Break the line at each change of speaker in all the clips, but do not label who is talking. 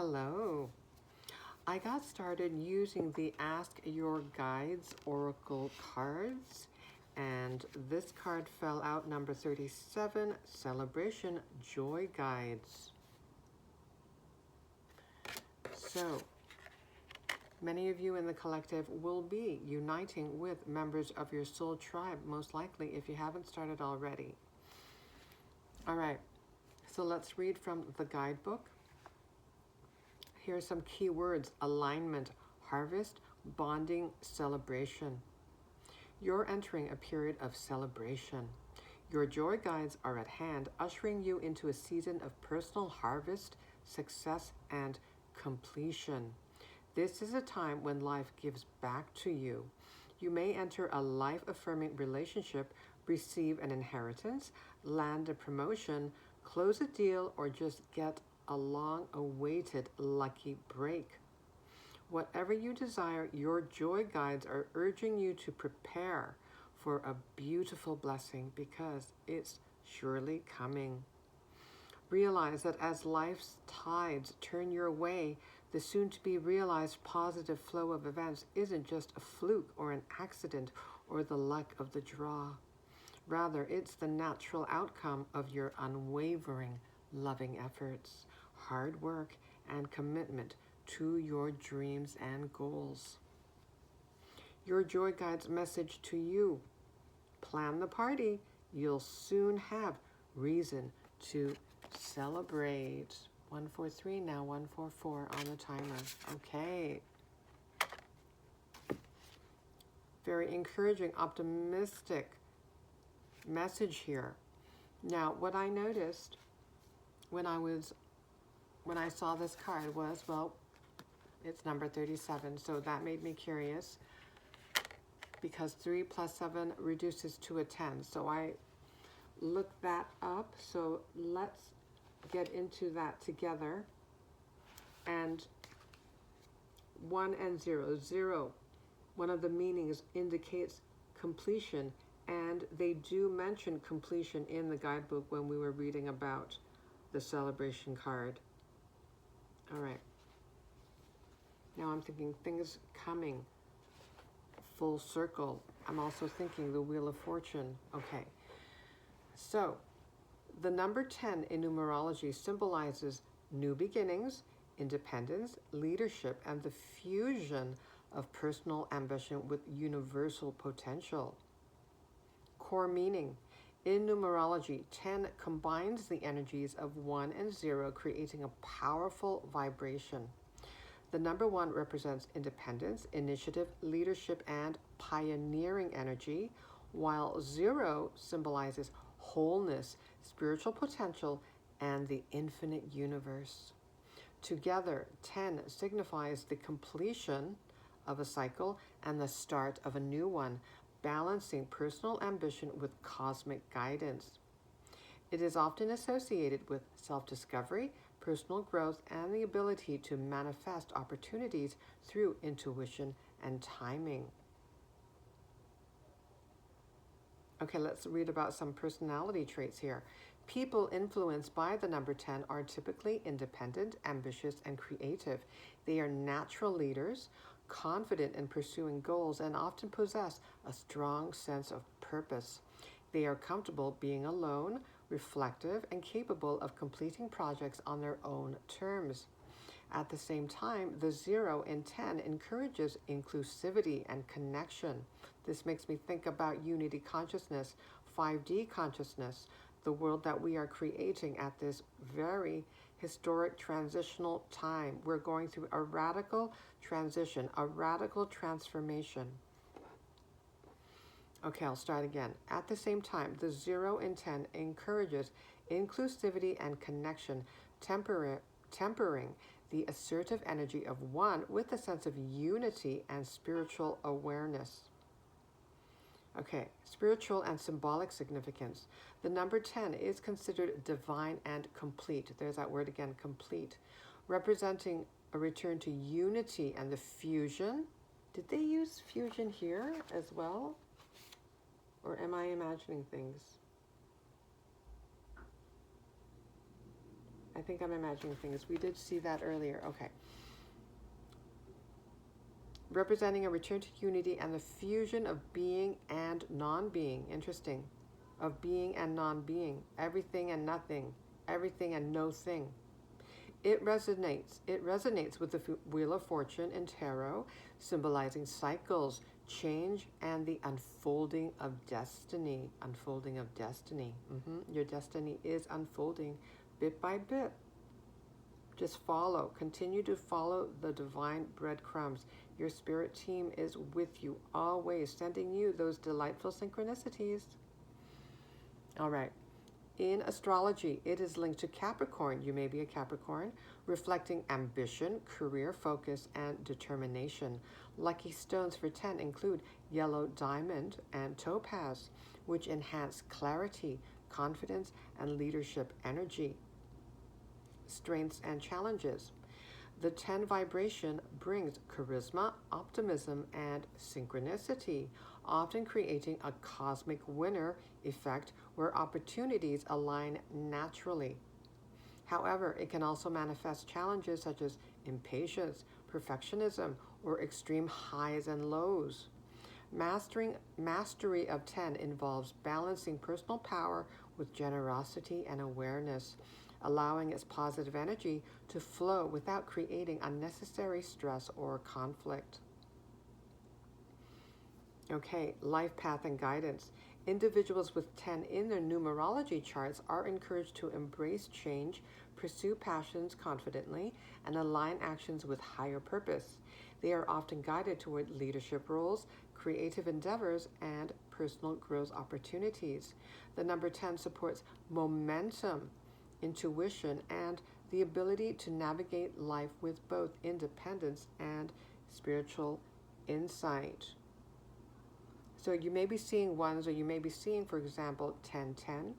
Hello. I got started using the Ask Your Guides Oracle cards, and this card fell out number 37, Celebration Joy Guides. So, many of you in the collective will be uniting with members of your soul tribe, most likely if you haven't started already. All right, so let's read from the guidebook. Here's some key words: alignment, harvest, bonding, celebration. You're entering a period of celebration. Your joy guides are at hand, ushering you into a season of personal harvest, success, and completion. This is a time when life gives back to you. You may enter a life-affirming relationship, receive an inheritance, land a promotion, close a deal, or just get a long-awaited lucky break. Whatever you desire, your joy guides are urging you to prepare for a beautiful blessing because it's surely coming. Realize that as life's tides turn your way, the soon-to-be-realized positive flow of events isn't just a fluke or an accident or the luck of the draw. Rather, it's the natural outcome of your unwavering, loving efforts, hard work, and commitment to your dreams and goals. Your joy guide's message to you: plan the party. You'll soon have reason to celebrate. 143, now 144 on the timer. Okay. Very encouraging, optimistic message here. Now, what I noticed when I saw this card was, well, it's number 37, so that made me curious because 3 plus 7 reduces to a 10. So I looked that up. So let's get into that together. And 1 and 0. 0, one of the meanings indicates completion, and they do mention completion in the guidebook when we were reading about the celebration card. All right. Now I'm thinking things coming full circle. I'm also thinking the Wheel of Fortune. Okay. So the number 10 in numerology symbolizes new beginnings, independence, leadership, and the fusion of personal ambition with universal potential. Core meaning. In numerology, 10 combines the energies of 1 and 0, creating a powerful vibration. The number 1 represents independence, initiative, leadership, and pioneering energy, while 0 symbolizes wholeness, spiritual potential, and the infinite universe. Together, 10 signifies the completion of a cycle and the start of a new one, balancing personal ambition with cosmic guidance. It is often associated with self-discovery, personal growth, and the ability to manifest opportunities through intuition and timing. Okay, let's read about some personality traits here. People influenced by the number 10 are typically independent, ambitious, and creative. They are natural leaders, confident in pursuing goals, and often possess a strong sense of purpose. They are comfortable being alone, reflective, and capable of completing projects on their own terms. At the same time, the 0 in 10 encourages inclusivity and connection. This makes me think about unity consciousness, 5D consciousness, the world that we are creating at this very historic transitional time. We're going through a radical transition, a radical transformation. Okay, I'll start again. At the same time, the 0 in 10 encourages inclusivity and connection, tempering the assertive energy of 1 with a sense of unity and spiritual awareness. Okay, spiritual and symbolic significance. The number 10 is considered divine and complete. There's that word again, complete, representing a return to unity and the fusion. Did they use fusion here as well? Or am I imagining things? I I think I'm imagining things. We did see that earlier. Okay. Representing a return to unity and the fusion of being and non-being. Interesting. Of being and non-being. Everything and nothing. Everything and no thing. It resonates with the Wheel of Fortune in tarot, symbolizing cycles, change, and the unfolding of destiny. Unfolding of destiny. Your destiny is unfolding bit by bit. Just follow. Continue to follow the divine breadcrumbs. Your spirit team is with you always, sending you those delightful synchronicities. All right. In astrology, it is linked to Capricorn. You may be a Capricorn, reflecting ambition, career focus, and determination. Lucky stones for 10 include yellow diamond and topaz, which enhance clarity, confidence, and leadership energy. Strengths and challenges. The 10 vibration brings charisma, optimism, and synchronicity, often creating a cosmic winner effect where opportunities align naturally. However, it can also manifest challenges such as impatience, perfectionism, or extreme highs and lows. Mastery of 10 involves balancing personal power with generosity and awareness, allowing its positive energy to flow without creating unnecessary stress or conflict. Okay, life path and guidance. Individuals with 10 in their numerology charts are encouraged to embrace change, pursue passions confidently, and align actions with higher purpose. They are often guided toward leadership roles, creative endeavors, and personal growth opportunities. The number 10 supports momentum, intuition, and the ability to navigate life with both independence and spiritual insight. So you may be seeing ones, or you may be seeing, for example, 1010.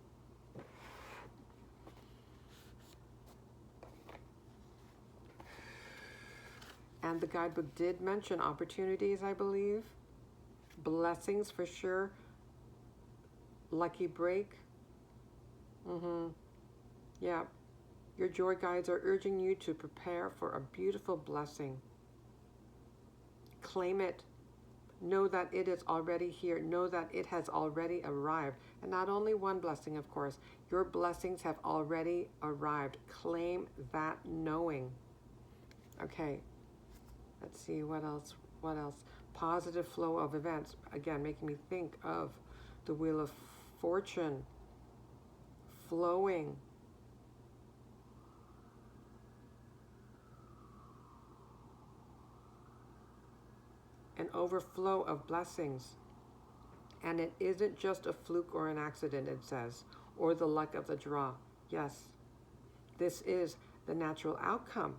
And the guidebook did mention opportunities, I believe. Blessings for sure. Lucky break. Yeah. Your joy guides are urging you to prepare for a beautiful blessing. Claim it. Know that it is already here. Know that it has already arrived. And not only one blessing, of course. Your blessings have already arrived. Claim that knowing. Okay. Let's see, what else? Positive flow of events. Again, making me think of the Wheel of Fortune. Flowing. An overflow of blessings. And it isn't just a fluke or an accident, it says, or the luck of the draw. Yes, this is the natural outcome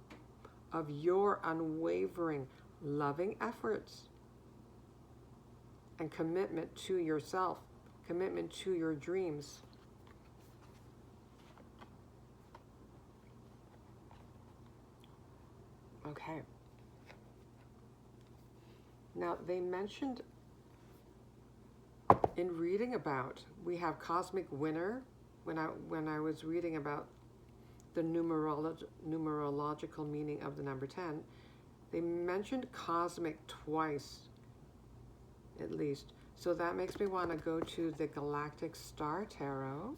of your unwavering, loving efforts and commitment to yourself, commitment to your dreams. Okay. Now, they mentioned in reading about, we have cosmic winner. When I was reading about the numerological meaning of the number 10, they mentioned cosmic twice, at least. So that makes me want to go to the Galactic Star Tarot.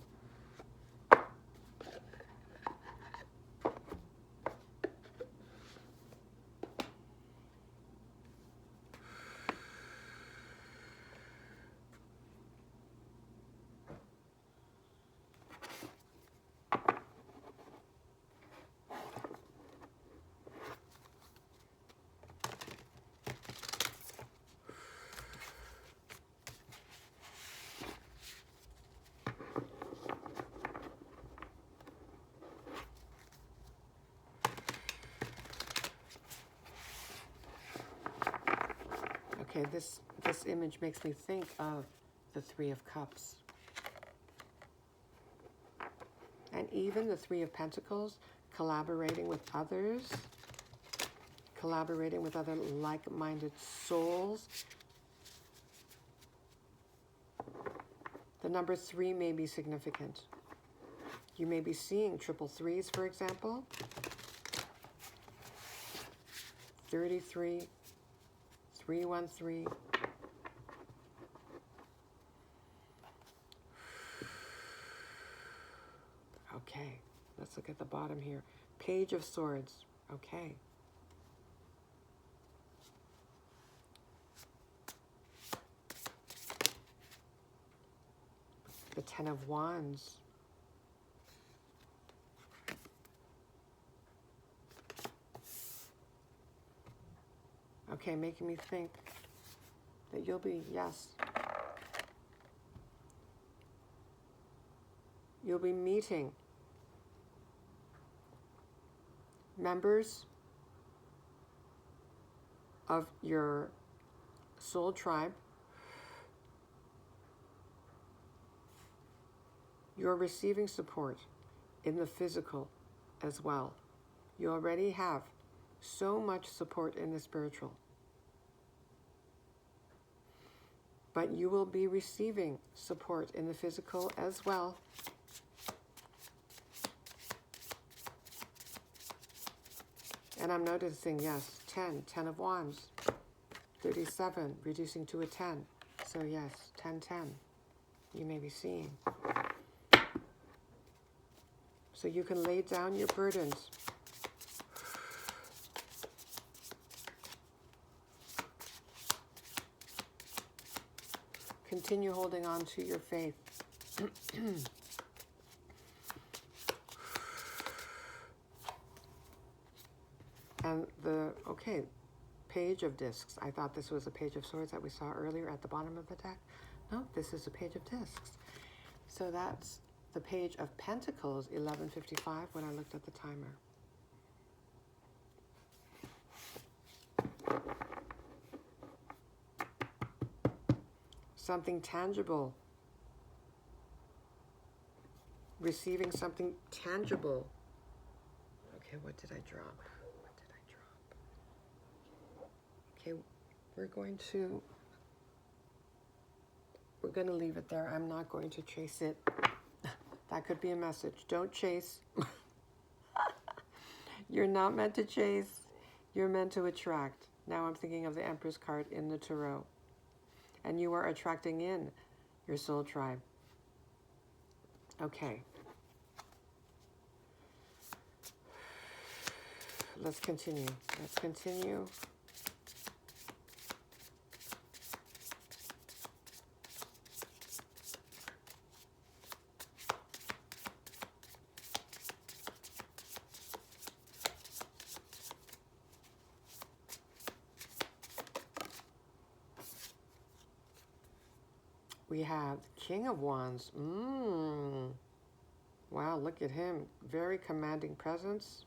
Okay, this image makes me think of the Three of Cups. And even the Three of Pentacles, collaborating with others, collaborating with other like-minded souls. The number 3 may be significant. You may be seeing triple threes, for example. 33, 313. Okay, let's look at the bottom here. Page of Swords. Okay. The Ten of Wands. Okay, making me think that you'll be, yes, you'll be meeting members of your soul tribe. You're receiving support in the physical as well. You already have so much support in the spiritual. But you will be receiving support in the physical as well. And I'm noticing, yes, 10 of Wands, 37, reducing to a 10. So yes, 10, 10, you may be seeing. So you can lay down your burdens. Continue holding on to your faith. And okay, Page of Discs. I thought this was a Page of Swords that we saw earlier at the bottom of the deck. No, this is a Page of Discs. So that's the Page of Pentacles, 11:55, when I looked at the timer. Something tangible. Receiving something tangible. Okay, what did I drop? Okay, we're going to leave it there. I'm not going to chase it. That could be a message. Don't chase. You're not meant to chase. You're meant to attract. Now I'm thinking of the Empress card in the Tarot. And you are attracting in your soul tribe. Okay. Let's continue. Let's continue. We have King of Wands. Wow, look at him. Very commanding presence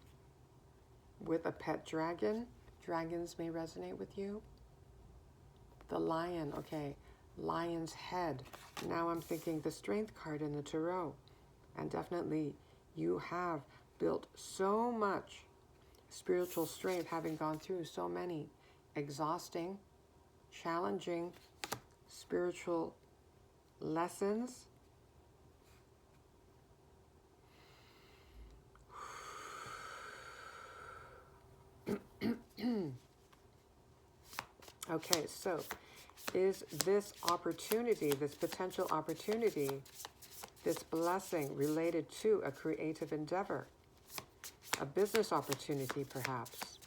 with a pet dragon. Dragons may resonate with you. The Lion. Okay, Lion's head. Now I'm thinking the Strength card in the Tarot. And definitely you have built so much spiritual strength, having gone through so many exhausting, challenging spiritual lessons. Okay, so is this opportunity, this potential opportunity, this blessing related to a creative endeavor, a business opportunity perhaps?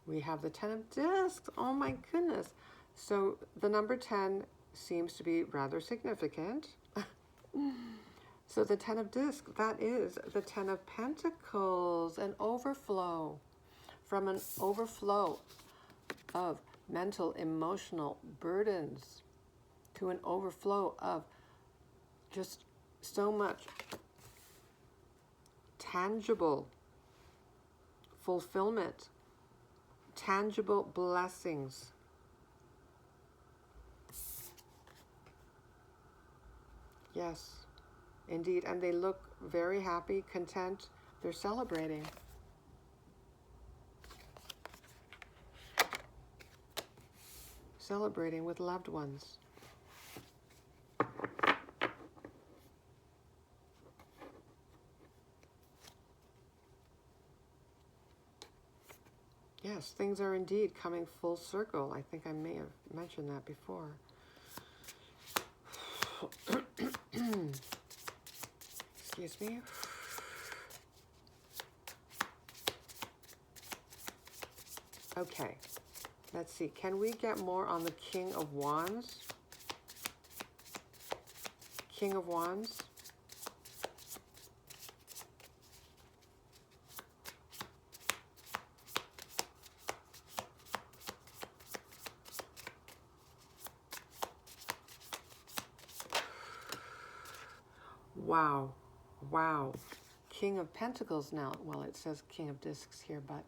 We have the 10 of Discs. Oh my goodness. So the number 10 seems to be rather significant. So the 10 of Discs, that is the 10 of Pentacles, an overflow. From an overflow of mental, emotional burdens to an overflow of just so much tangible fulfillment, tangible blessings. Yes, indeed. And they look very happy, content. They're celebrating. celebrating with loved ones. Yes, things are indeed coming full circle. I think I may have mentioned that before. Excuse me. Okay, let's see. Can we get more on the King of Wands? King of Wands. Wow. Wow. King of Pentacles now. Well, it says King of Discs here, but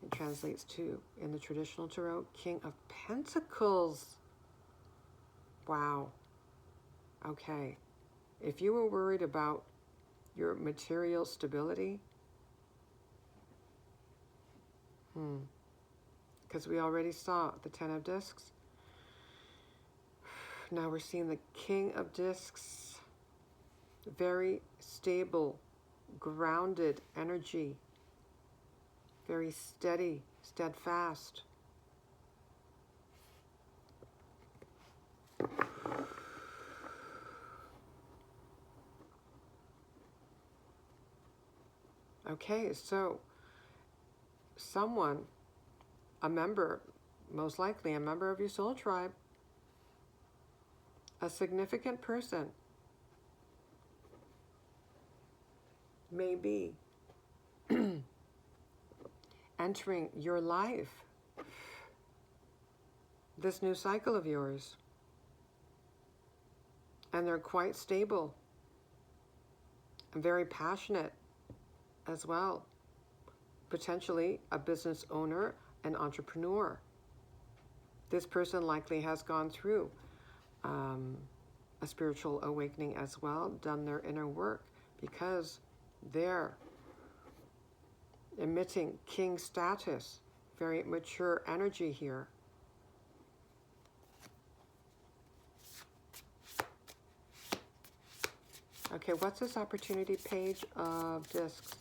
it translates to, in the traditional tarot, King of Pentacles. Wow. Okay. If you were worried about your material stability, because we already saw the Ten of Discs. Now we're seeing the King of Discs. Very stable, grounded energy. Very steady, steadfast. Okay, so someone, a member, most likely a member of your soul tribe, a significant person, may be entering your life, this new cycle of yours. And they're quite stable and very passionate as well. Potentially a business owner, an entrepreneur. This person likely has gone through a spiritual awakening as well, done their inner work, because they're emitting king status, very mature energy here. Okay, what's this opportunity? Page of Discs.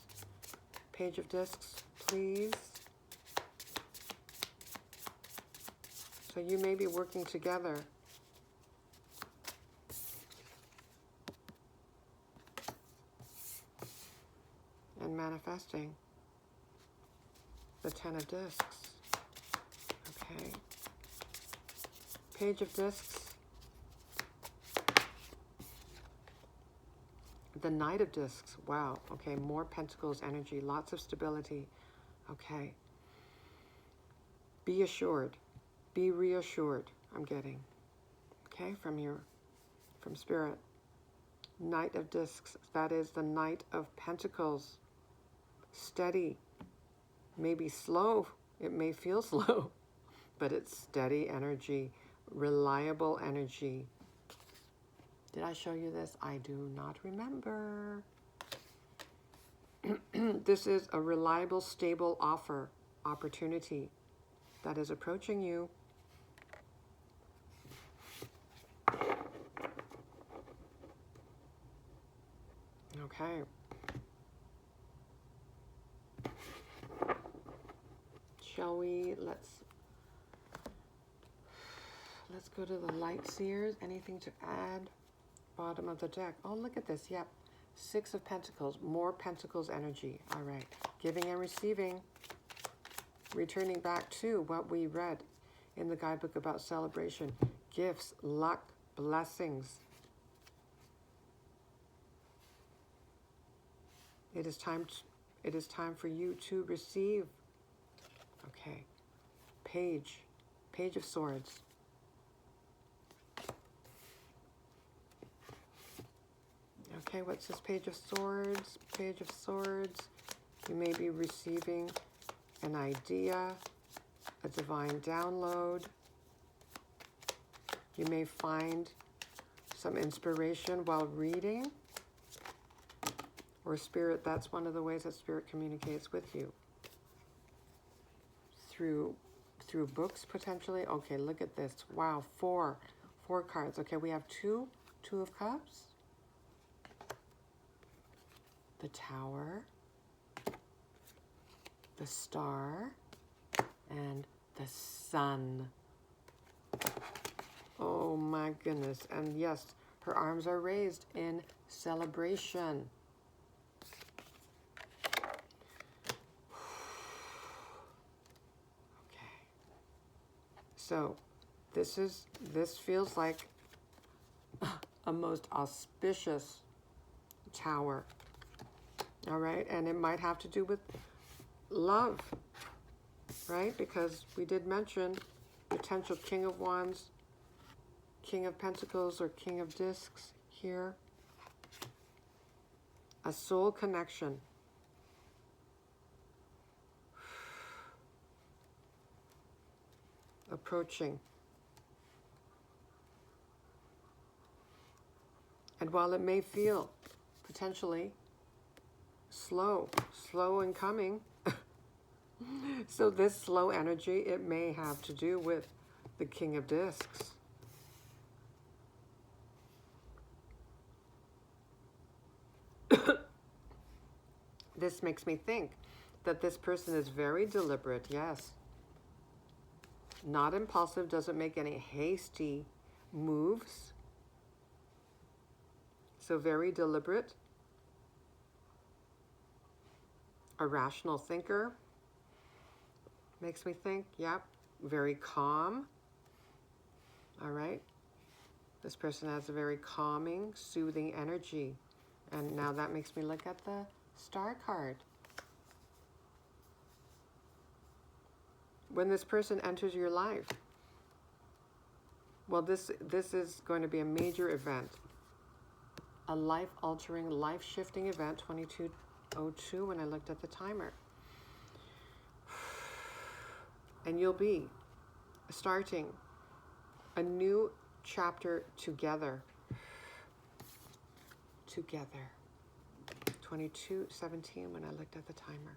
Page of Discs, please. So you may be working together. And manifesting the Ten of Discs. Okay. Page of Discs. The Knight of Discs. Wow. Okay, more Pentacles energy. Lots of stability. Okay. Be assured. Be reassured, I'm getting. Okay, from Spirit. Knight of Discs. That is the Knight of Pentacles. Steady. Maybe slow. It may feel slow, but it's steady energy. Reliable energy. Did I show you this? I do not remember. This is a reliable, stable offer, opportunity that is approaching you. Okay. Shall we? Let's go to the Light Seers. Anything to add? Bottom of the deck. Oh, look at this. Yep. Six of Pentacles. More Pentacles energy. All right. Giving and receiving. Returning back to what we read in the guidebook about celebration. Gifts, luck, blessings. It is time for you to receive. Okay. Page of Swords. Okay, what's this Page of Swords? Page of Swords. You may be receiving an idea, a divine download. You may find some inspiration while reading. Or Spirit, that's one of the ways that Spirit communicates with you. Through through books potentially. Okay, look at this. Wow, four cards. Okay, we have two of Cups, the Tower, the Star, and the Sun. Oh my goodness. And yes, her arms are raised in celebration. Okay. So this feels like a most auspicious tower. All right, and it might have to do with love, right? Because we did mention potential King of Wands, King of Pentacles, or King of Discs here. A soul connection. Approaching. And while it may feel potentially slow in coming, so this slow energy, it may have to do with the King of Discs. This makes me think that this person is very deliberate, yes. Not impulsive, doesn't make any hasty moves. So very deliberate. A rational thinker. Makes me think, yep. Very calm. All right. This person has a very calming, soothing energy. And now that makes me look at the Star card. When this person enters your life, well, this is going to be a major event. A life-altering, life-shifting event, 22:02 when I looked at the timer. And you'll be starting a new chapter together. Together. 22:17 when I looked at the timer.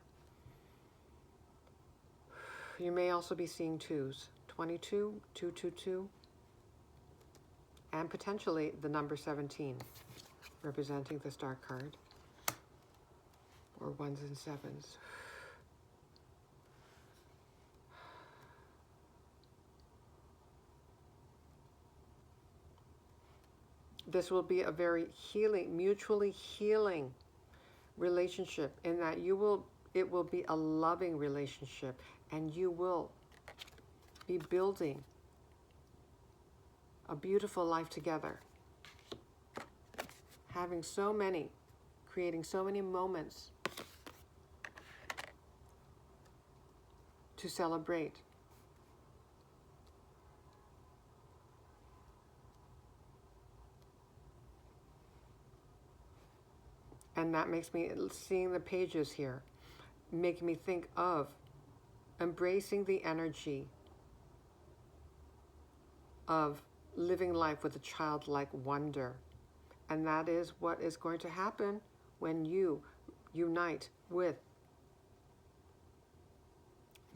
You may also be seeing twos. 22, 222, and potentially the number 17, representing the Star card, or ones and sevens. This will be a very healing, mutually healing relationship, in that it will be a loving relationship, and you will be building a beautiful life together. Creating so many moments to celebrate. And that makes me, seeing the pages here, making me think of embracing the energy of living life with a childlike wonder. And that is what is going to happen when you unite with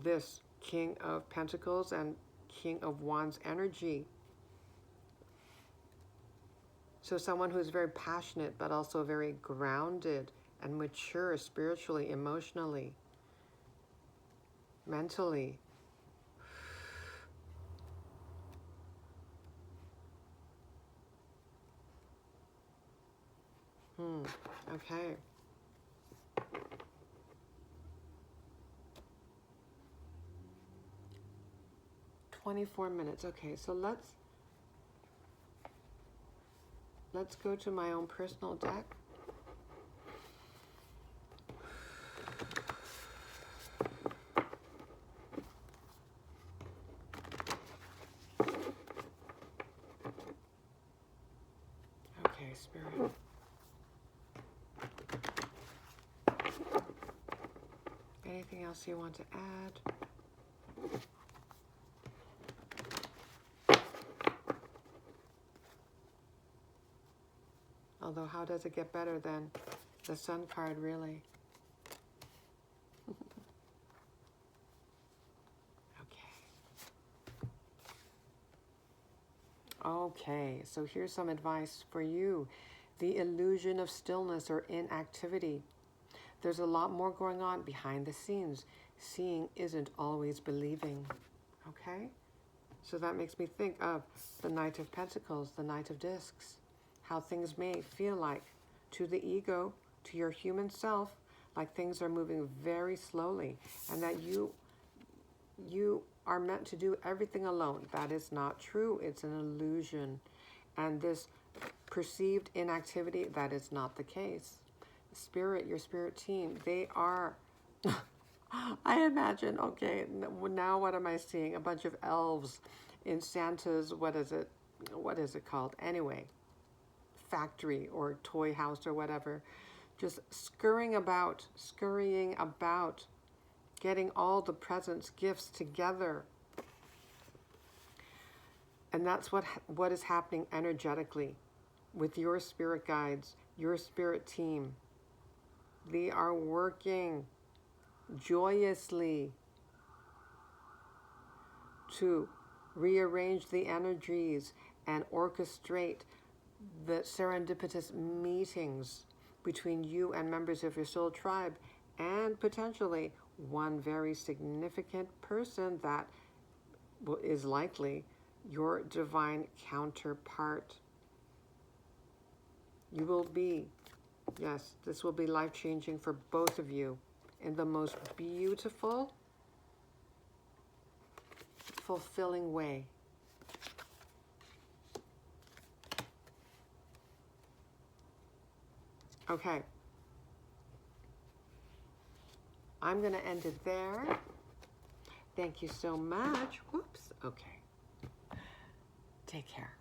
this King of Pentacles and King of Wands energy. So someone who's very passionate, but also very grounded and mature spiritually, emotionally, mentally. Okay. "24 minutes. Okay, so let's go to my own personal deck. Okay, Spirit. Anything else you want to add? Although, how does it get better than the Sun card, really? Okay. Okay, so here's some advice for you. The illusion of stillness or inactivity. There's a lot more going on behind the scenes. Seeing isn't always believing. Okay? So that makes me think of the Knight of Pentacles, the Knight of Discs. How things may feel like to the ego, to your human self, like things are moving very slowly, and that you are meant to do everything alone. That is not true. It's an illusion. And this perceived inactivity, that is not the case. Spirit, your spirit team, they are... I imagine, okay, now what am I seeing? A bunch of elves in Santa's, what is it called? Anyway, factory or toy house or whatever. Just scurrying about, getting all the presents, gifts together. And that's what is happening energetically with your spirit guides, your spirit team. They are working joyously to rearrange the energies and orchestrate the serendipitous meetings between you and members of your soul tribe, and potentially one very significant person that is likely your divine counterpart. You will be, yes, this will be life-changing for both of you in the most beautiful, fulfilling way. Okay. I'm going to end it there. Thank you so much. Whoops. Okay. Take care.